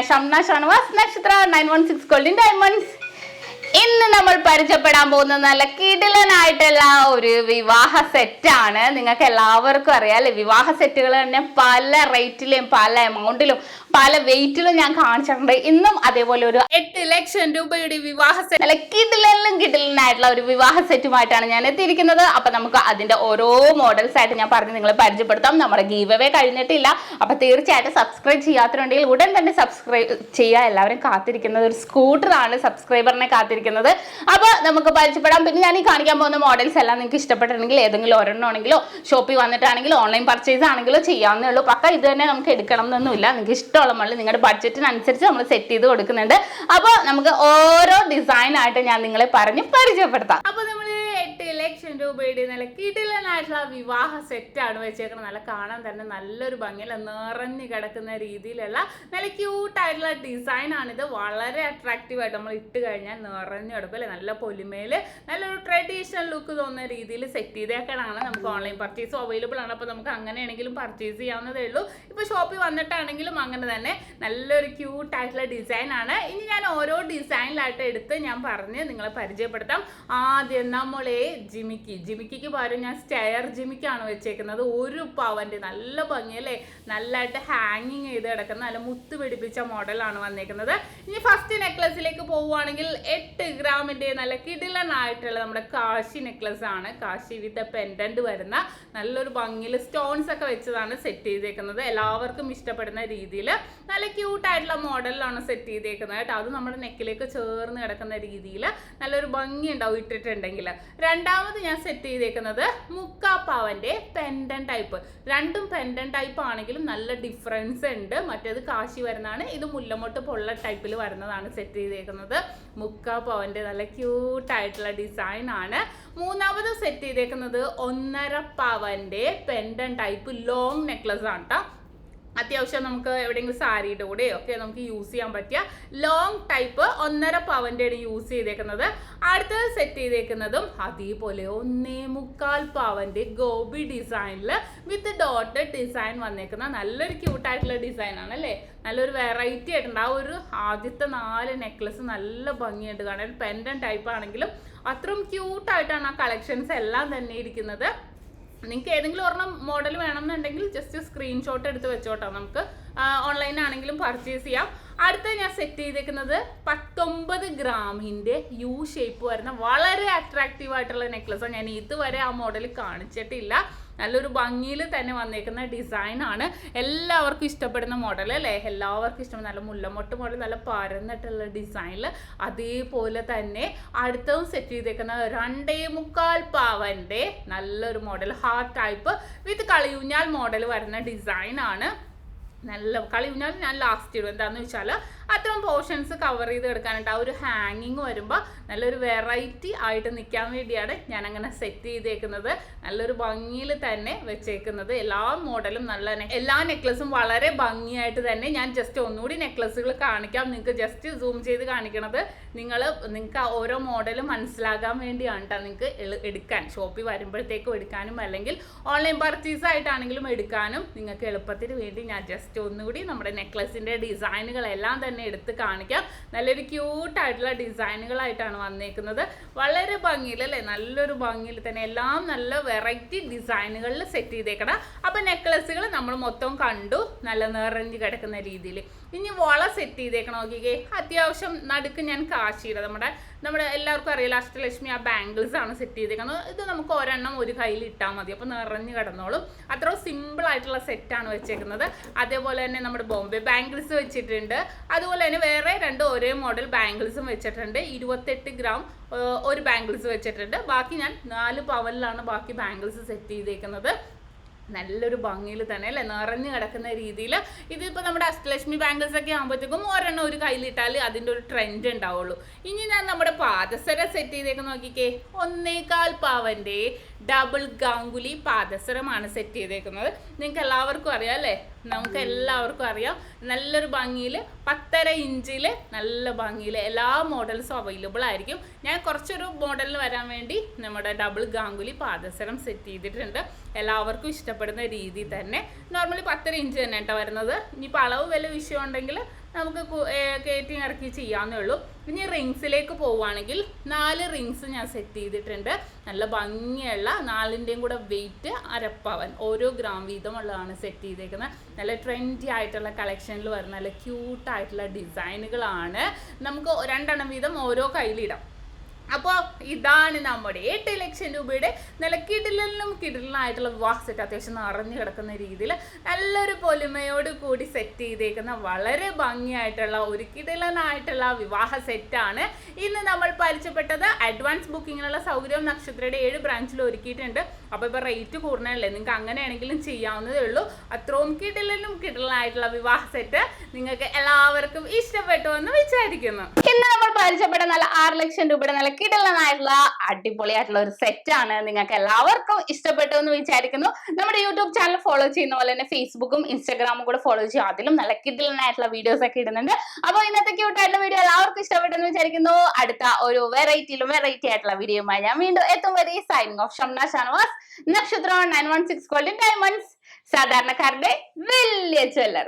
SHAMNA Nakshathra 916 Golden Diamonds. ഇന്ന് നമ്മൾ പരിചയപ്പെടാൻ പോകുന്ന നല്ല കിടിലനായിട്ടുള്ള ഒരു വിവാഹ സെറ്റാണ്. നിങ്ങൾക്ക് എല്ലാവർക്കും അറിയാം, വിവാഹ സെറ്റുകൾ തന്നെ പല റേറ്റിലും പല എമൗണ്ടിലും പല വെയിറ്റിലും ഞാൻ കാണിച്ചിട്ടുണ്ട്. ഇന്നും അതേപോലെ ഒരു 8 ലക്ഷം രൂപയുടെ വിവാഹ സെറ്റ്, നല്ല കിടിലനായിട്ടുള്ള ഒരു വിവാഹ സെറ്റുമായിട്ടാണ് ഞാൻ എത്തിയിരിക്കുന്നത്. അപ്പൊ നമുക്ക് അതിന്റെ ഓരോ മോഡൽസ് ആയിട്ട് ഞാൻ പറഞ്ഞ് നിങ്ങളെ പരിചയപ്പെടുത്താം. നമ്മുടെ ഗീവ് അവേ കഴിഞ്ഞിട്ടില്ല, അപ്പൊ തീർച്ചയായിട്ടും സബ്സ്ക്രൈബ് ചെയ്യാത്തതുണ്ടെങ്കിൽ ഉടൻ തന്നെ സബ്സ്ക്രൈബ് ചെയ്യുക. എല്ലാവരും കാത്തിരിക്കുന്നത് ഒരു സ്കൂട്ടറാണ്, സബ്സ്ക്രൈബറിനെ കാത്തിരിക്കുന്നത്. അപ്പൊ നമുക്ക് പരിചയപ്പെടാം. പിന്നെ ഞാൻ ഈ കാണിക്കാൻ പോകുന്ന മോഡൽസ് എല്ലാം നിങ്ങൾക്ക് ഇഷ്ടപ്പെട്ടിട്ടുണ്ടെങ്കിൽ ഏതെങ്കിലും ഒരെണ്ണം ആണെങ്കിലോ ഷോപ്പിൽ വന്നിട്ടാണെങ്കിലോ ഓൺലൈൻ പർച്ചേസ് ആണെങ്കിലോ ചെയ്യാവുന്നേ ഉള്ളൂ. പക്ക ഇത് തന്നെ നമുക്ക് എടുക്കണം എന്നൊന്നുമില്ല, നിങ്ങൾക്ക് ഇഷ്ടമുള്ള മോഡൽ നിങ്ങളുടെ ബഡ്ജറ്റിനനുസരിച്ച് നമ്മൾ സെറ്റ് ചെയ്ത് കൊടുക്കുന്നുണ്ട്. അപ്പോൾ നമുക്ക് ഓരോ ഡിസൈൻ ആയിട്ട് ഞാൻ നിങ്ങളെ പറഞ്ഞ് പരിചയപ്പെടുത്താം. അപ്പൊ നമ്മൾ 8 ലക്ഷം രൂപയുടെ നല്ല കിടിലനായിട്ടുള്ള വിവാഹ സെറ്റാണ് വെച്ചേക്കുന്നത്. നല്ല കാണാൻ തന്നെ നല്ലൊരു ഭംഗിയില്ല, നിറഞ്ഞു കിടക്കുന്ന രീതിയിലുള്ള നല്ല ക്യൂട്ടായിട്ടുള്ള ഡിസൈൻ ആണിത്. വളരെ അട്രാക്റ്റീവ് ആയിട്ട് നമ്മൾ ഇട്ട് കഴിഞ്ഞാൽ നിറഞ്ഞു കിടക്കും അല്ലെ. നല്ല പൊലിമയില് നല്ലൊരു ട്രഡീഷണൽ ലുക്ക് തോന്നുന്ന രീതിയിൽ സെറ്റ് ചെയ്തേക്കാനാണ്. നമുക്ക് ഓൺലൈൻ പർച്ചേസും അവൈലബിൾ ആണ്. അപ്പോൾ നമുക്ക് അങ്ങനെയാണെങ്കിലും പർച്ചേസ് ചെയ്യാവുന്നതേ ഉള്ളൂ. ഇപ്പോൾ ഷോപ്പിൽ വന്നിട്ടാണെങ്കിലും അങ്ങനെ തന്നെ നല്ലൊരു ക്യൂട്ടായിട്ടുള്ള ഡിസൈൻ ആണ്. ഇനി ഞാൻ ഓരോ ഡിസൈനിലായിട്ട് എടുത്ത് ഞാൻ പറഞ്ഞ് നിങ്ങളെ പരിചയപ്പെടുത്താം. ആദ്യം നമ്മളെ ജിമിക്കിക്ക് പകരം ഞാൻ സ്റ്റെയർ ജിമിക്കാണ് വെച്ചേക്കുന്നത്. 1 പവന്റെ നല്ല ഭംഗിയല്ലേ, നല്ലതായിട്ട് ഹാങ്ങിങ് ചെയ്ത് കിടക്കുന്ന നല്ല മുത്ത് പിടിപ്പിച്ച മോഡലാണ് വന്നേക്കുന്നത്. ഇനി ഫസ്റ്റ് നെക്ലസിലേക്ക് പോവുകയാണെങ്കിൽ 8 ഗ്രാമിന്റെ നല്ല കിടിലനായിട്ടുള്ള നമ്മുടെ കാശി നെക്ലസ് ആണ്. കാശി വിത്ത് പെൻഡന്റ് വരുന്ന നല്ലൊരു ഭംഗിയിൽ സ്റ്റോൺസ് ഒക്കെ വെച്ചതാണ് സെറ്റ് ചെയ്തേക്കുന്നത്. എല്ലാവർക്കും ഇഷ്ടപ്പെടുന്ന രീതിയിൽ നല്ല ക്യൂട്ടായിട്ടുള്ള മോഡലിലാണ് സെറ്റ് ചെയ്തേക്കുന്നത് കേട്ടോ. അത് നമ്മുടെ നെക്കിലേക്ക് ചേർന്ന് കിടക്കുന്ന രീതിയിൽ നല്ലൊരു ഭംഗി ഉണ്ടാവും ഇട്ടിട്ടുണ്ടെങ്കിൽ. രണ്ടാമത് ഞാൻ സെറ്റ് ചെയ്തേക്കുന്നത് 3/4 പവന്റെ പെൻഡൻ ടൈപ്പ്. രണ്ടും പെൻഡൻ ടൈപ്പ് ആണെങ്കിലും നല്ല ഡിഫറൻസ് ഉണ്ട്. മറ്റേത് കാശി വരുന്നതാണ്, ഇത് മുല്ലമൊട്ട് പൊള്ള ടൈപ്പിൽ വരുന്നതാണ് സെറ്റ് ചെയ്തേക്കുന്നത്. 3/4 പവന്റെ നല്ല ക്യൂട്ടായിട്ടുള്ള ഡിസൈൻ ആണ്. മൂന്നാമത് സെറ്റ് ചെയ്തേക്കുന്നത് 1.5 പവന്റെ പെൻഡൻ ടൈപ്പ് ലോങ് നെക്ലസ് ആണ് കേട്ടോ. അത്യാവശ്യം നമുക്ക് എവിടെയെങ്കിലും സാരിയുടെ കൂടെ ഒക്കെ നമുക്ക് യൂസ് ചെയ്യാൻ പറ്റിയ ലോങ് ടൈപ്പ് 1.5 പവന്റെ യൂസ് ചെയ്തേക്കുന്നത്. അടുത്തത് സെറ്റ് ചെയ്തേക്കുന്നതും അതേപോലെ 1.25 പവന്റെ ഗോപി ഡിസൈനിൽ വിത്ത് ഡോട്ട് ഡിസൈൻ വന്നേക്കുന്ന നല്ലൊരു ക്യൂട്ടായിട്ടുള്ള ഡിസൈൻ ആണ് അല്ലേ. നല്ലൊരു വെറൈറ്റി ആയിട്ടുണ്ട്. ആ ഒരു ആദ്യത്തെ 4 നെക്ലസ് നല്ല ഭംഗിയായിട്ട് കാണാൻ. പെൻഡൻ ടൈപ്പ് ആണെങ്കിലും അത്രയും ക്യൂട്ടായിട്ടാണ് ആ കളക്ഷൻസ് എല്ലാം തന്നെ ഇരിക്കുന്നത്. നിങ്ങൾക്ക് ഏതെങ്കിലും ഒരെണ്ണം മോഡൽ വേണമെന്നുണ്ടെങ്കിൽ ജസ്റ്റ് സ്ക്രീൻഷോട്ട് എടുത്ത് വെച്ചോട്ടോ, നമുക്ക് ഓൺലൈനാണെങ്കിലും പർച്ചേസ് ചെയ്യാം. അടുത്ത ഞാൻ സെറ്റ് ചെയ്തേക്കുന്നത് 19 ഗ്രാമിൻ്റെ യു ഷേപ്പ് വരുന്ന വളരെ അട്രാക്റ്റീവ് ആയിട്ടുള്ള നെക്ലസാണ്. ഞാൻ ഇതുവരെ ആ മോഡൽ കാണിച്ചിട്ടില്ല. നല്ലൊരു ഭംഗിയിൽ തന്നെ വന്നേക്കുന്ന ഡിസൈൻ ആണ്. എല്ലാവർക്കും ഇഷ്ടപ്പെടുന്ന മോഡൽ അല്ലേ, എല്ലാവർക്കും ഇഷ്ടപ്പെടുന്ന നല്ല മുല്ലമൊട്ട് മോഡൽ, നല്ല പരന്നിട്ടുള്ള ഡിസൈനിൽ. അതേപോലെ തന്നെ അടുത്തതും സെറ്റ് ചെയ്തേക്കുന്ന 2.25 പവന്റെ നല്ലൊരു മോഡൽ ഹാർട്ട് ടൈപ്പ് വിത്ത് കളിയൂഞ്ഞാൽ മോഡൽ വരുന്ന ഡിസൈൻ ആണ്. നല്ല കളിയൂഞ്ഞാൽ ഞാൻ ലാസ്റ്റ് ഇടും. എന്താണെന്ന് വെച്ചാൽ അത്രയും പോർഷൻസ് കവർ ചെയ്ത് എടുക്കാനായിട്ട് ആ ഒരു ഹാങ്ങിങ് വരുമ്പോൾ നല്ലൊരു വെറൈറ്റി ആയിട്ട് നിൽക്കാൻ വേണ്ടിയാണ് ഞാൻ അങ്ങനെ സെറ്റ് ചെയ്തേക്കുന്നത്. നല്ലൊരു ഭംഗിയിൽ തന്നെ വെച്ചേക്കുന്നത്. എല്ലാ മോഡലും എല്ലാ നെക്ലസും വളരെ ഭംഗിയായിട്ട് തന്നെ. ഞാൻ ജസ്റ്റ് ഒന്നുകൂടി നെക്ലസുകൾ കാണിക്കാം, നിങ്ങൾക്ക് ജസ്റ്റ് സൂം ചെയ്ത് കാണിക്കണത് നിങ്ങൾക്ക് ഓരോ മോഡലും മനസ്സിലാകാൻ വേണ്ടിയാണ് കേട്ടോ. നിങ്ങൾക്ക് എടുക്കാൻ ഷോപ്പിൽ വരുമ്പോഴത്തേക്കും എടുക്കാനും അല്ലെങ്കിൽ ഓൺലൈൻ പർച്ചേസ് ആയിട്ടാണെങ്കിലും എടുക്കാനും നിങ്ങൾക്ക് എളുപ്പത്തിന് വേണ്ടി ഞാൻ ജസ്റ്റ് ഒന്നുകൂടി നമ്മുടെ നെക്ലസിൻ്റെ ഡിസൈനുകളെല്ലാം തന്നെ എടുത്ത് കാണിക്കാം. നല്ലൊരു ക്യൂട്ടായിട്ടുള്ള ഡിസൈനുകളായിട്ടാണ് വന്നേക്കുന്നത്. വളരെ ഭംഗിയിൽ അല്ലേ, നല്ലൊരു ഭംഗിയിൽ തന്നെ എല്ലാം നല്ല വെറൈറ്റി ഡിസൈനുകളിൽ സെറ്റ് ചെയ്തേക്കണം. അപ്പം നെക്ലസുകൾ നമ്മൾ മൊത്തം കണ്ടു, നല്ല നിറഞ്ഞു കിടക്കുന്ന രീതിയിൽ. ഇനി വള സെറ്റ് ചെയ്തേക്കണം. നോക്കിക്കേ, അത്യാവശ്യം നടുക്ക് ഞാൻ കാശിയുടെ നമ്മുടെ എല്ലാവർക്കും അറിയില്ല അഷ്ടലക്ഷ്മി ആ ബാംഗിൾസ് ആണ് സെറ്റ് ചെയ്തേക്കുന്നത്. ഇത് നമുക്ക് ഒരെണ്ണം ഒരു കയ്യിൽ ഇട്ടാൽ മതി, അപ്പോൾ നിറഞ്ഞു കിടന്നോളും. അത്ര സിമ്പിൾ ആയിട്ടുള്ള സെറ്റാണ് വെച്ചേക്കുന്നത്. അതേപോലെ തന്നെ നമ്മുടെ ബോംബെ ബാംഗിൾസ് വെച്ചിട്ടുണ്ട്. അതുപോലെ തന്നെ വേറെ 2 ഒരേ മോഡൽ ബാംഗിൾസും വെച്ചിട്ടുണ്ട്. 28 ഗ്രാം ഒരു ബാംഗിൾസ് വെച്ചിട്ടുണ്ട്. ബാക്കി ഞാൻ 4 പവനിലാണ് ബാക്കി ബാംഗിൾസ് സെറ്റ് ചെയ്തേക്കുന്നത്. നല്ലൊരു ഭംഗിയിൽ തന്നെ അല്ലേ, നിറഞ്ഞു കിടക്കുന്ന രീതിയിൽ. ഇതിപ്പോൾ നമ്മുടെ അഷ്ടലക്ഷ്മി ബാംഗിൾസ് ഒക്കെ ആകുമ്പോഴത്തേക്കും ഒരെണ്ണം ഒരു കയ്യിലിട്ടാൽ അതിൻ്റെ ഒരു ട്രെൻഡ് ഉണ്ടാവുള്ളൂ. ഇനി ഞാൻ നമ്മുടെ പാദസര സെറ്റ് ചെയ്തേക്ക് നോക്കിക്കേ. 1.25 പവന്റെ ഡബിൾ ഗാംഗുലി പാദസരമാണ് സെറ്റ് ചെയ്തേക്കുന്നത്. നിങ്ങൾക്ക് എല്ലാവർക്കും അറിയാം അല്ലേ, നമുക്ക് എല്ലാവർക്കും അറിയാം. നല്ലൊരു ഭംഗിയിൽ 10.5 ഇഞ്ചിൽ നല്ല ഭംഗിയിൽ എല്ലാ മോഡൽസും അവൈലബിൾ ആയിരിക്കും. ഞാൻ കുറച്ചൊരു മോഡലിൽ വരാൻ വേണ്ടി നമ്മുടെ ഡബിൾ ഗാംഗുലി പാദസരം സെറ്റ് ചെയ്തിട്ടുണ്ട്. എല്ലാവർക്കും ഇഷ്ടപ്പെടുന്ന രീതി തന്നെ. നോർമലി 10.5 ഇഞ്ച് തന്നെ കേട്ടോ വരുന്നത്. ഇനിയിപ്പോൾ അളവ് വല്ല വിഷയം ഉണ്ടെങ്കിൽ നമുക്ക് കയറ്റി ഇറക്കി ചെയ്യാവുന്നേ ഉള്ളൂ. ഇനി റിങ്സിലേക്ക് പോവുകയാണെങ്കിൽ 4 റിങ്സ് ഞാൻ സെറ്റ് ചെയ്തിട്ടുണ്ട്. നല്ല ഭംഗിയുള്ള 4ൻ്റെയും കൂടെ വെയിറ്റ് 1/2 പവൻ ഓരോ ഗ്രാം വീതമുള്ളതാണ് സെറ്റ് ചെയ്തേക്കുന്നത്. നല്ല ട്രെൻഡി ആയിട്ടുള്ള കളക്ഷനിൽ വരുന്ന നല്ല ക്യൂട്ടായിട്ടുള്ള ഡിസൈനുകളാണ്. നമുക്ക് 2 എണ്ണം വീതം ഓരോ കയ്യിലിടാം. അപ്പോൾ ഇതാണ് നമ്മുടെ 8 ലക്ഷം രൂപയുടെ നല്ല കിടിലനായിട്ടുള്ള വിവാഹ സെറ്റ്. അത്യാവശ്യം നിറഞ്ഞു കിടക്കുന്ന രീതിയിൽ നല്ലൊരു പൊലിമയോട് കൂടി സെറ്റ് ചെയ്തേക്കുന്ന വളരെ ഭംഗിയായിട്ടുള്ള ഒരു കിടിലനായിട്ടുള്ള വിവാഹ സെറ്റാണ് ഇന്ന് നമ്മൾ പരിചയപ്പെട്ടത്. അഡ്വാൻസ് ബുക്കിങ്ങിനുള്ള സൗകര്യം നക്ഷത്രയുടെ 7 ബ്രാഞ്ചിൽ ഒരുക്കിയിട്ടുണ്ട്. അപ്പോൾ ഇപ്പോൾ റേറ്റ് കൂടണല്ലേ, നിങ്ങൾക്ക് അങ്ങനെയാണെങ്കിലും ചെയ്യാവുന്നതേ ഉള്ളൂ. അത്രയും കിടിലനായിട്ടുള്ള വിവാഹ സെറ്റ് നിങ്ങൾക്ക് എല്ലാവർക്കും ഇഷ്ടപ്പെട്ടു എന്ന് വിചാരിക്കുന്നു. ഇന്ന് നമ്മൾ പരിചയപ്പെട്ട നല്ല 6 ലക്ഷം രൂപയുടെ നല്ല കിടിലനായിട്ടുള്ള അടിപൊളിയായിട്ടുള്ള ഒരു സെറ്റാണ്. നിങ്ങൾക്ക് എല്ലാവർക്കും ഇഷ്ടപ്പെട്ടു എന്ന് വിചാരിക്കുന്നു. നമ്മുടെ യൂട്യൂബ് ചാനൽ ഫോളോ ചെയ്യുന്ന പോലെ തന്നെ ഫേസ്ബുക്കും ഇൻസ്റ്റാഗ്രാമും കൂടെ ഫോളോ ചെയ്യുക. അതിലും നല്ല കിടിലനായിട്ടുള്ള വീഡിയോസ് ഒക്കെ ഇടുന്നുണ്ട്. അപ്പോൾ ഇന്നത്തെ ക്യൂട്ടായിട്ടുള്ള വീഡിയോ എല്ലാവർക്കും ഇഷ്ടപ്പെട്ടെന്ന് വിചാരിക്കുന്നു. അടുത്ത ഒരു വെറൈറ്റി ആയിട്ടുള്ള വീഡിയോയുമായി ഞാൻ വീണ്ടും എത്തും വരെ സൈനിങ് ഓഫ്. ഷംന ഷാനവാസ്, നക്ഷത്ര 916 ഗോൾഡൻ ഡയമണ്ട്സ്, സാധാരണക്കാരുടെ വലിയ ജ്വല്ലറി.